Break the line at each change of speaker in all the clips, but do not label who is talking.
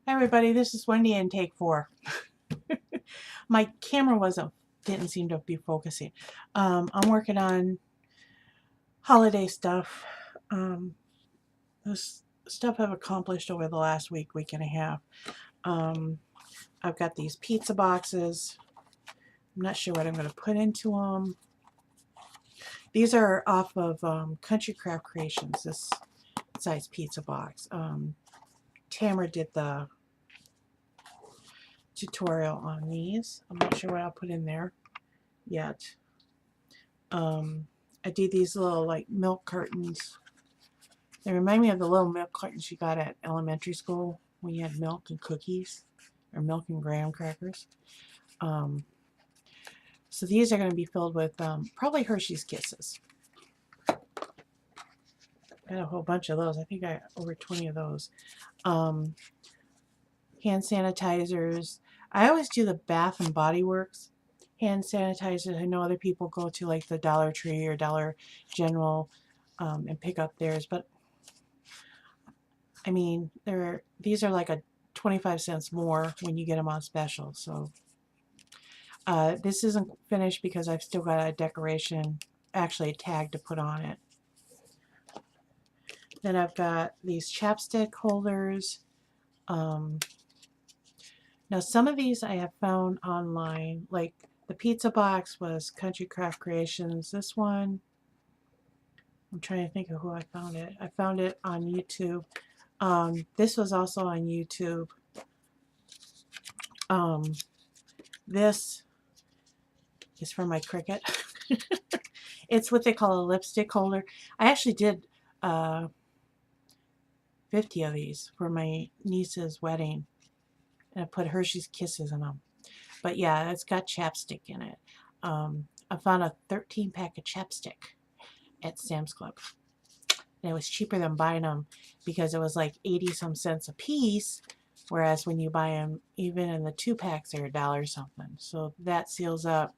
Hi everybody, this is Wendy in take 4. My camera didn't seem to be focusing. I'm working on holiday stuff. This stuff I've accomplished over the last week and a half. I've got these pizza boxes. I'm not sure what I'm going to put into them. These are off of Country Craft Creations, this size pizza box. Tamara did the tutorial on these. I'm not sure what I'll put in there yet. I did these little like milk cartons. They remind me of the little milk cartons you got at elementary school when you had milk and cookies or milk and graham crackers. So these are going to be filled with probably Hershey's Kisses. Got a whole bunch of those. I think I got over 20 of those. Hand sanitizers. I always do the Bath and Body Works hand sanitizers. I know other people go to like the Dollar Tree or Dollar General and pick up theirs, but I mean, these are like a 25 cents more when you get them on special. So this isn't finished because I've still got a decoration, actually a tag to put on it. Then I've got these chapstick holders. Now some of these I have found online, like the pizza box was Country Craft Creations. This one, I'm trying to think of who I found it. I found it on YouTube. This was also on YouTube. This is for my Cricut. It's what they call a lipstick holder. I actually did 50 of these for my niece's wedding. And I put Hershey's Kisses in them. But yeah, it's got chapstick in it. I found a 13-pack of chapstick at Sam's Club. And it was cheaper than buying them because it was like 80-some cents a piece. Whereas when you buy them, even in the 2-packs, they're $1 something. So that seals up.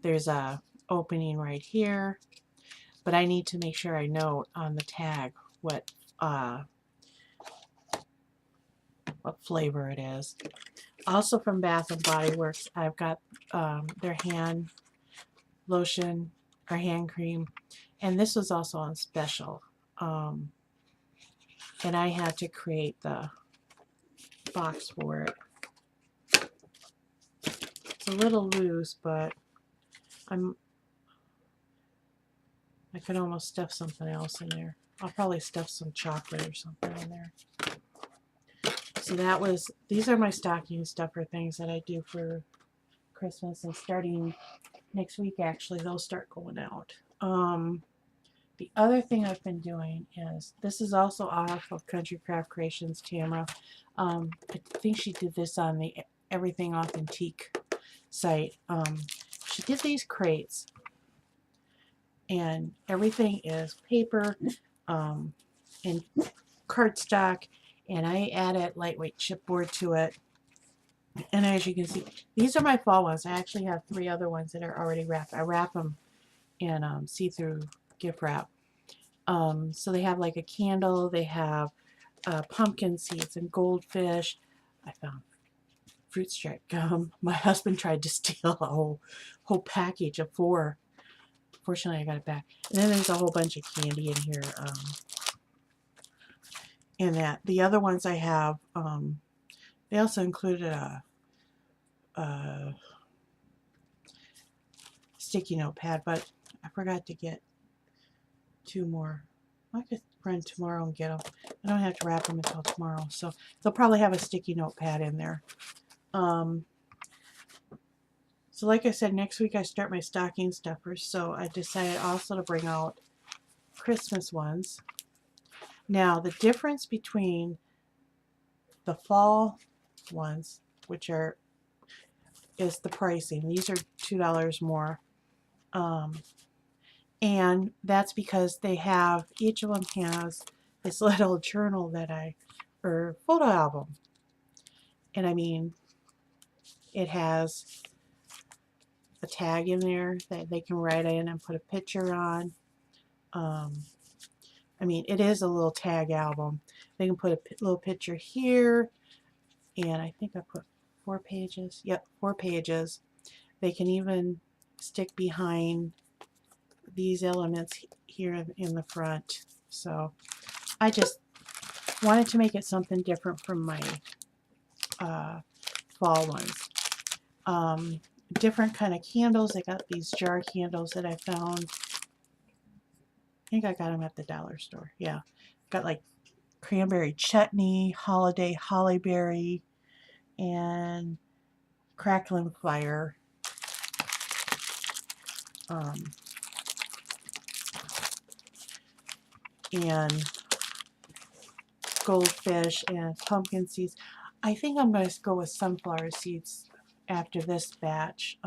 There's a opening right here. But I need to make sure I note on the tag what flavor it is. Also from Bath and Body Works, I've got their hand lotion or hand cream. And this was also on special. And I had to create the box for it. It's a little loose, but I could almost stuff something else in there. I'll probably stuff some chocolate or something in there. So these are my stocking stuffer things that I do for Christmas, and starting next week actually they'll start going out. The other thing I've been doing is, this is also off of Country Craft Creations, Tamara. I think she did this on the Everything Authentique site. She did these crates, and everything is paper and cardstock, and I added lightweight chipboard to it. And as you can see, these are my fall ones. I actually have 3 other ones that are already wrapped. I wrap them in see-through gift wrap. So they have like a candle, they have pumpkin seeds and goldfish. I found fruit stripe gum. My husband tried to steal a whole package of 4. Fortunately, I got it back. And then there's a whole bunch of candy in here. In that, the other ones I have, they also included a sticky note pad, but I forgot to get 2 more. I could run tomorrow and get them. I don't have to wrap them until tomorrow, so they'll probably have a sticky note pad in there. So like I said, next week I start my stocking stuffers, so I decided also to bring out Christmas ones. Now the difference between the fall ones, which is the pricing. These are $2 more. And that's because each of them has this little journal or photo album. And I mean, it has a tag in there that they can write in and put a picture on. I mean, it is a little tag album. They can put a little picture here, and I think I put 4 pages. Yep, 4 pages. They can even stick behind these elements here in the front. So I just wanted to make it something different from my fall ones. Different kind of candles. I got these jar candles that I found. I think I got them at the dollar store. Yeah. Got like cranberry chutney, holiday hollyberry, and crackling fire. And goldfish and pumpkin seeds. I think I'm going to go with sunflower seeds after this batch,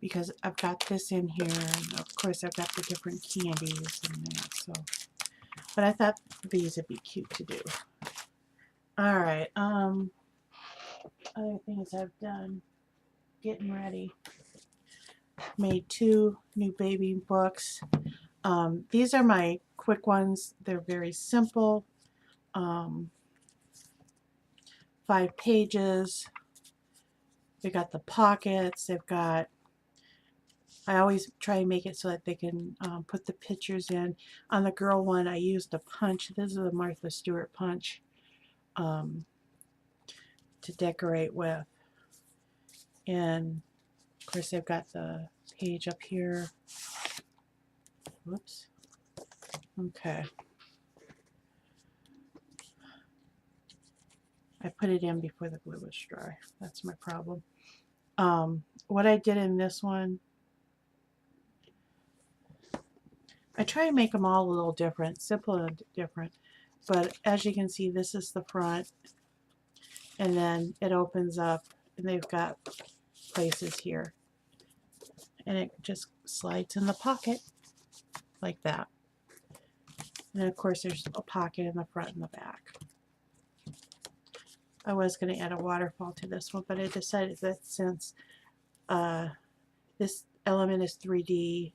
because I've got this in here, and of course I've got the different candies in there. So, but I thought these would be cute to do. All right. Other things I've done, getting ready. Made 2 new baby books. These are my quick ones. They're very simple. 5 pages. They got the pockets. They've got, I always try and make it so that they can put the pictures in. On the girl one, I used a punch. This is a Martha Stewart punch to decorate with. And of course, they've got the page up here. Whoops. Okay. I put it in before the glue was dry. That's my problem. What I did in this one, I try and make them all a little different, simple and different. But as you can see, this is the front, and then it opens up, and they've got places here, and it just slides in the pocket like that. And then of course there's a pocket in the front and the back. I was going to add a waterfall to this one, but I decided that since this element is 3D,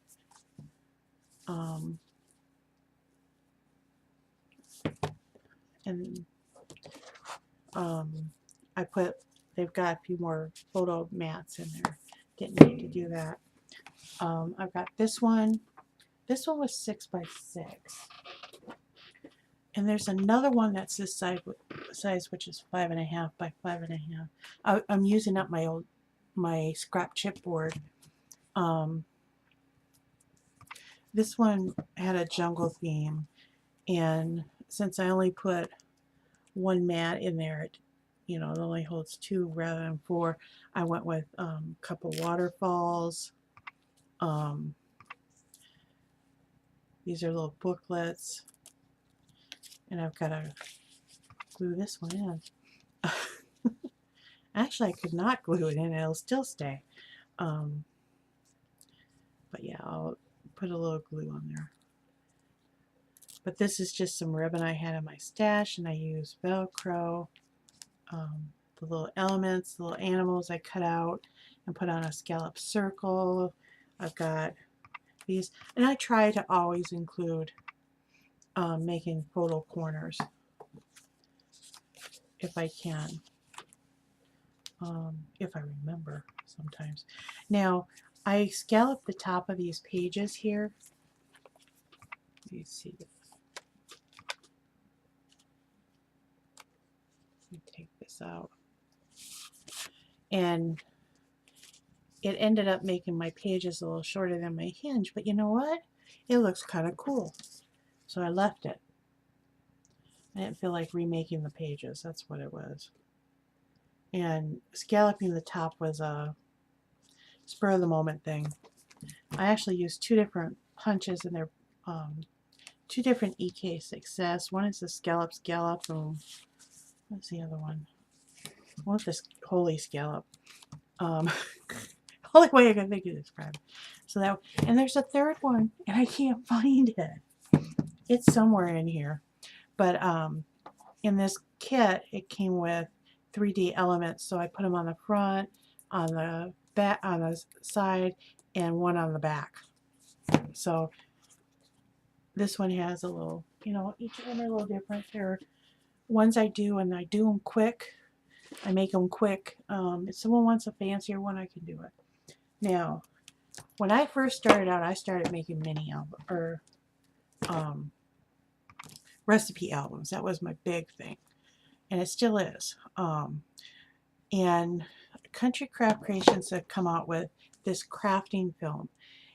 and they've got a few more photo mats in there. Didn't need to do that. I've got this one. This one was 6 by 6. And there's another one that's this size, which is 5.5 by 5.5. I'm using up my scrap chipboard. This one had a jungle theme, and since I only put 1 mat in there, it only holds 2 rather than 4. I went with a couple waterfalls. These are little booklets. And I've got to glue this one in. Actually, I could not glue it in. It'll still stay. But yeah, I'll put a little glue on there. But this is just some ribbon I had in my stash, and I used Velcro. The little elements, the little animals I cut out and put on a scallop circle. I've got these, and I try to always include making photo corners if I can, if I remember sometimes. Now, I scallop the top of these pages here. Let me see. Let me take this out. And it ended up making my pages a little shorter than my hinge, but you know what? It looks kind of cool. So I left it. I didn't feel like remaking the pages. That's what it was. And scalloping the top was a spur of the moment thing. I actually used 2 different punches, and they're 2 different EK Success. One is the scallop, and what's the other one? What's this holy scallop? Only way I can think of describe it. So that, and there's a third one, and I can't find it. It's somewhere in here. But in this kit, it came with 3D elements, so I put them on the front, on the back, on the side, and one on the back. So this one has a little, each of them are a little different. They're ones I do, and I do them quick. I make them quick. If someone wants a fancier one, I can do it. Now, when I first started out, I started making mini album or recipe albums. That was my big thing, and it still is. And Country Craft Creations have come out with this crafting film,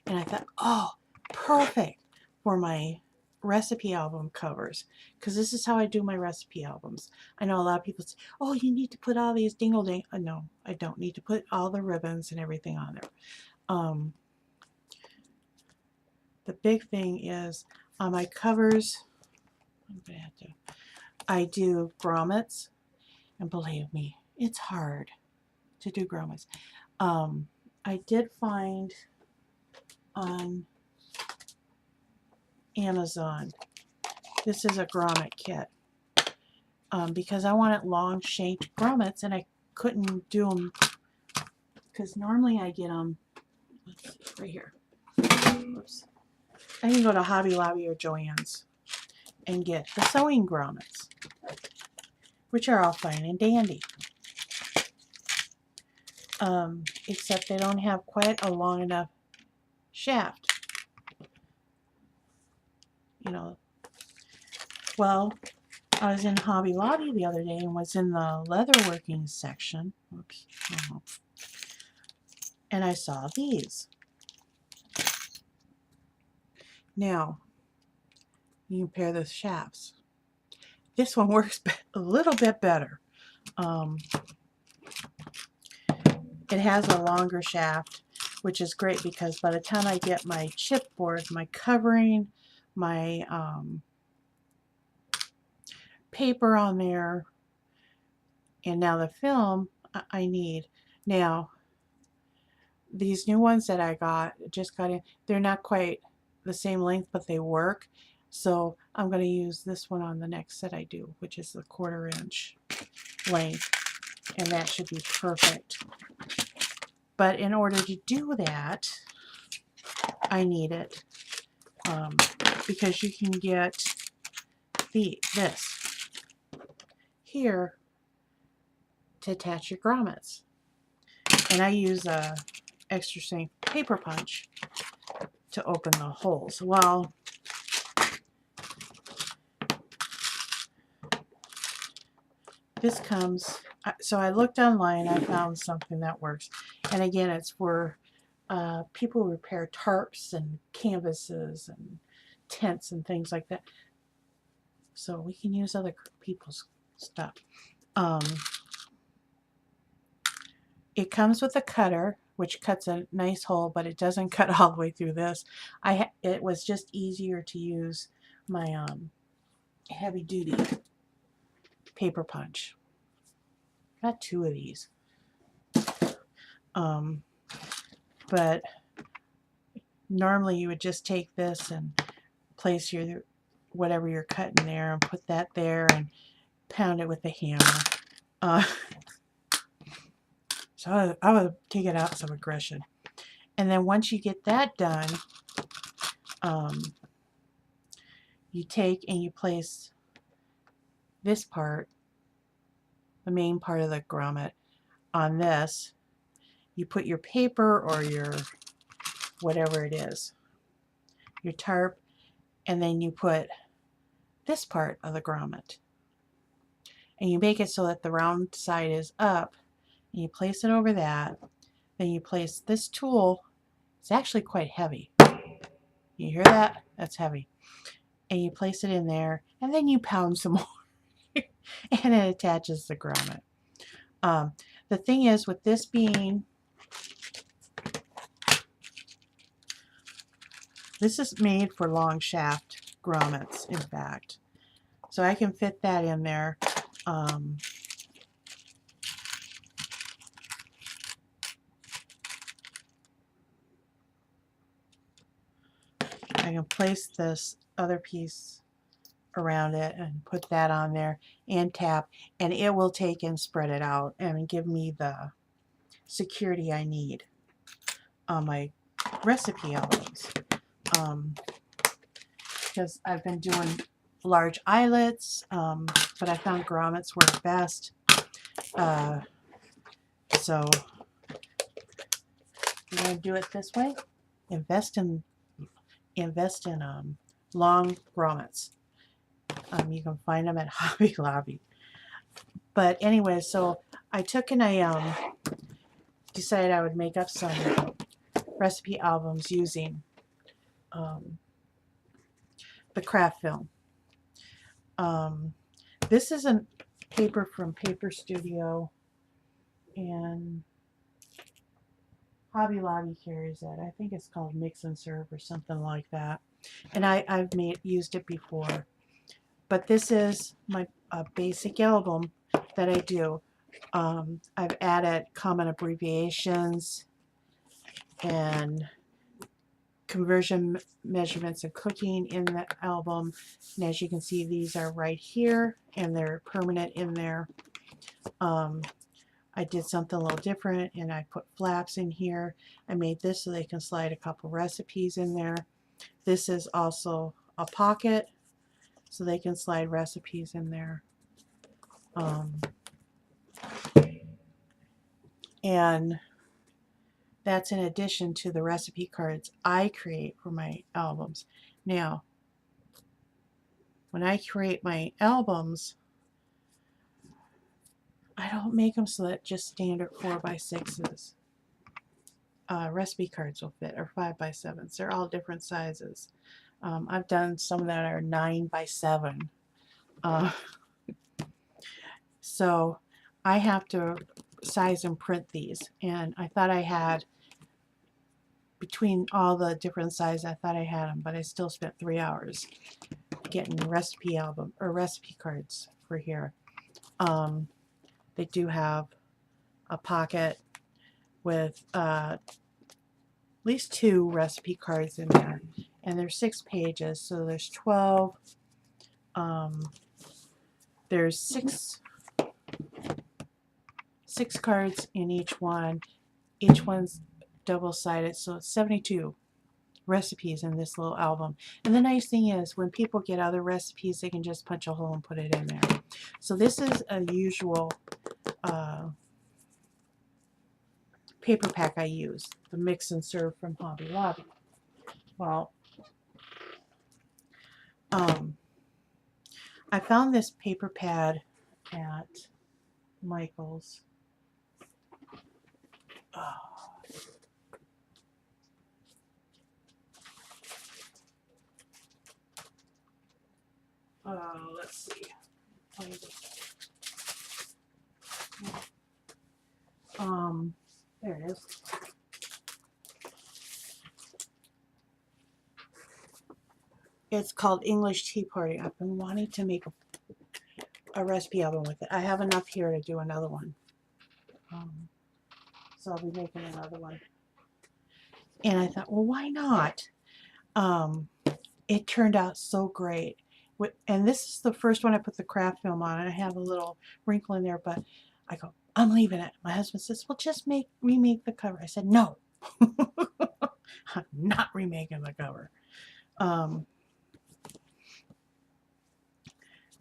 and I thought, oh, perfect for my recipe album covers, because this is how I do my recipe albums. I know a lot of people say, oh, you need to put all these dingle ding. No, I don't need to put all the ribbons and everything on there. The big thing is on my covers, I do grommets, and believe me, it's hard to do grommets. I did find on Amazon, this is a grommet kit, because I wanted long shaped grommets, and I couldn't do them because normally I get them, let's see, right here. Oops. I can go to Hobby Lobby or Joann's and get the sewing grommets, which are all fine and dandy. Except they don't have quite a long enough shaft. You know, well, I was in Hobby Lobby the other day and was in the leatherworking section. Oops. And I saw these. Now, you compare the shafts. This one works a little bit better. It has a longer shaft, which is great because by the time I get my chipboard, my covering, my paper on there, and now the film I need. Now, these new ones that I just got in, they're not quite the same length, but they work. So I'm going to use this one on the next set I do, which is the 1/4 inch length, and that should be perfect. But in order to do that, I need it, because you can get this here to attach your grommets. And I use a extra strength paper punch to open the holes. Well, this comes, so I looked online, I found something that works. And again, it's for people who repair tarps and canvases and tents and things like that. So we can use other people's stuff. It comes with a cutter, which cuts a nice hole, but it doesn't cut all the way through this. It was just easier to use my heavy duty paper punch. Got 2 of these. But normally you would just take this and place your whatever you're cutting there and put that there and pound it with a hammer. So I would take it out some aggression. And then once you get that done, you take and you place this part, the main part of the grommet, on this. You put your paper or your whatever it is, your tarp, and then you put this part of the grommet. And you make it so that the round side is up, and you place it over that. Then you place this tool. It's actually quite heavy. You hear that? That's heavy. And you place it in there, and then you pound some more. And it attaches the grommet. The thing is, with this being, this is made for long shaft grommets, in fact. So I can fit that in there. I can place this other piece around it and put that on there and tap, and it will take and spread it out and give me the security I need on my recipe albums. Because I've been doing large eyelets, but I found grommets work best. So we're going to do it this way. Invest in long grommets. You can find them at Hobby Lobby. But anyway, so I took and I decided I would make up some recipe albums using the craft film. This is a paper from Paper Studio, and Hobby Lobby carries it. I think it's called Mix and Serve or something like that. And I've used it before. But this is my basic album that I do. I've added common abbreviations and conversion measurements and cooking in the album. And as you can see, these are right here and they're permanent in there. I did something a little different and I put flaps in here. I made this so they can slide a couple recipes in there. This is also a pocket so they can slide recipes in there. And that's in addition to the recipe cards I create for my albums. Now, when I create my albums, I don't make them so that just standard 4x6s. Recipe cards will fit, or 5x7s. They're all different sizes. I've done some that are 9x7. So I have to size and print these, and I thought I had, between all the different sizes, I thought I had them, but I still spent 3 hours getting recipe album or recipe cards for here. They do have a pocket with at least 2 recipe cards in there, and there's 6 pages, so there's 12. There's six cards in each one. Each one's double-sided, so it's 72 recipes in this little album. And the nice thing is, when people get other recipes, they can just punch a hole and put it in there. So this is a usual paper pack I use, the Mix and Serve from Hobby Lobby. Well, I found this paper pad at Michael's. Let's see. There it is. It's called English Tea Party. I've been wanting to make a recipe album with it. I have enough here to do another one. So I'll be making another one. And I thought, well, why not? It turned out so great. And this is the first one I put the craft film on. And I have a little wrinkle in there, but I go, I'm leaving it. My husband says, well, just remake the cover. I said, no. I'm not remaking the cover.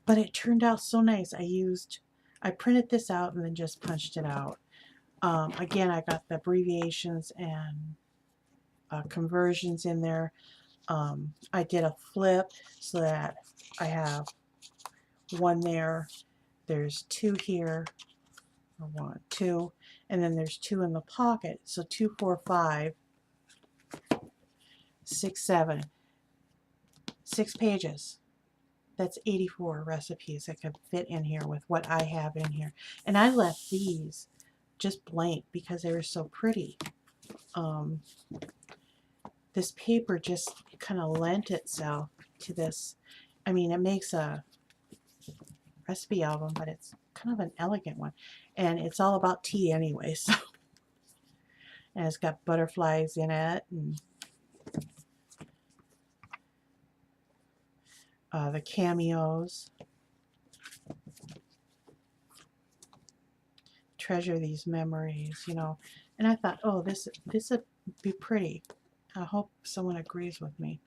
But it turned out so nice. I printed this out and then just punched it out. Again, I got the abbreviations and conversions in there. I did a flip so that I have one there. There's 2 here, or 1, 2, and then there's 2 in the pocket. So 2, 4, 5, 6, 7, 6 pages. That's 84 recipes that could fit in here with what I have in here. And I left these just blank because they were so pretty. This paper just kind of lent itself to this. I mean, it makes a recipe album, but it's kind of an elegant one. And it's all about tea anyway, so. And it's got butterflies in it, and the cameos. Treasure these memories, you know. And I thought, oh, this would be pretty. I hope someone agrees with me.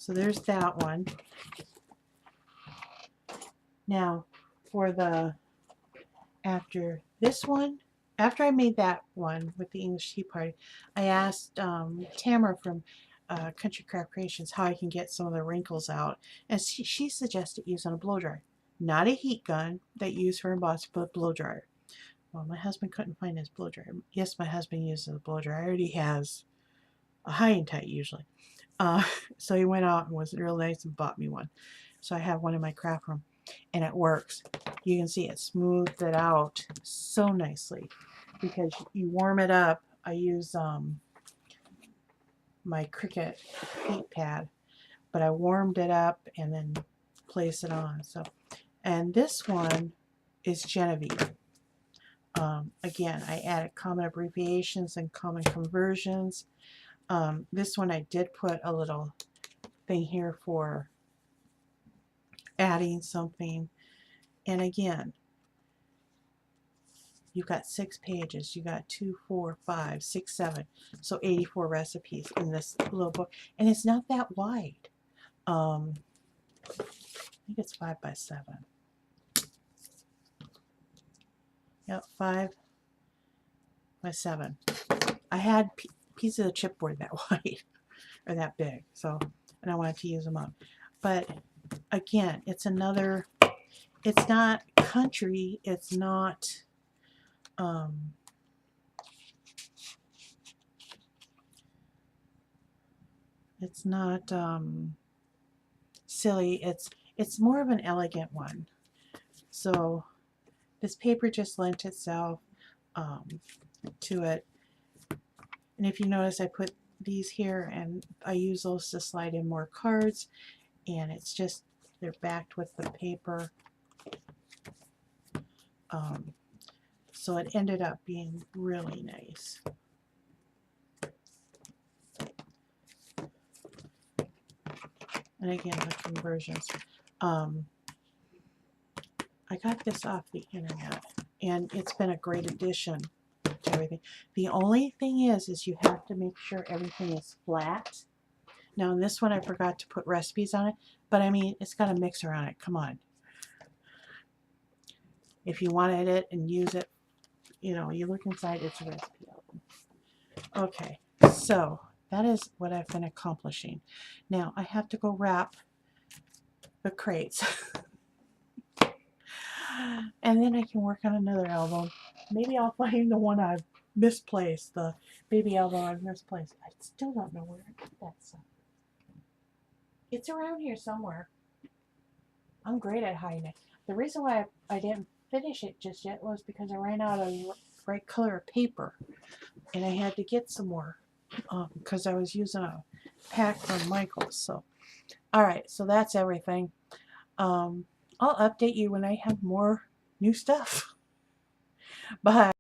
So there's that one. Now, for the, after this one, after I made that one with the English Tea Party, I asked Tamara from Country Craft Creations how I can get some of the wrinkles out. And she suggested using a blow dryer. Not a heat gun that you use for embossing, but a blow dryer. Well, my husband couldn't find his blow dryer. Yes, my husband uses a blow dryer. I already has a high and tight usually. So he went out and was real nice and bought me one. So I have one in my craft room, and it works. You can see it smoothed it out so nicely because you warm it up. I use my Cricut heat pad, but I warmed it up and then place it on. So, and this one is Genevieve. Again, I added common abbreviations and common conversions. This one I did put a little thing here for adding something. And again, you've got 6 pages. You got 2, 4, 5, 6, 7. So 84 recipes in this little book. And it's not that wide. I think it's 5 by 7. Yep, 5 by 7. I had pieces of chipboard that wide or that big, so, and I wanted to use them up. But again, it's another, it's not country, it's not silly. It's more of an elegant one. So this paper just lent itself to it. And if you notice, I put these here and I use those to slide in more cards, and it's just, they're backed with the paper. So it ended up being really nice. And again, the conversions. I got this off the internet, and it's been a great addition to everything. The only thing is you have to make sure everything is flat. Now in this one I forgot to put recipes on it, but I mean, it's got a mixer on it. Come on. If you wanted it and use it, you know, you look inside, it's a recipe album. Okay, so that is what I've been accomplishing. Now I have to go wrap the crates. And then I can work on another album. Maybe I'll find the one I've misplaced, the baby album I've misplaced. I still don't know where I put that stuff. It's around here somewhere. I'm great at hiding it. The reason why I didn't finish it just yet was because I ran out of right color of paper, and I had to get some more because I was using a pack from Michael's. So, all right, so that's everything. I'll update you when I have more new stuff. Bye.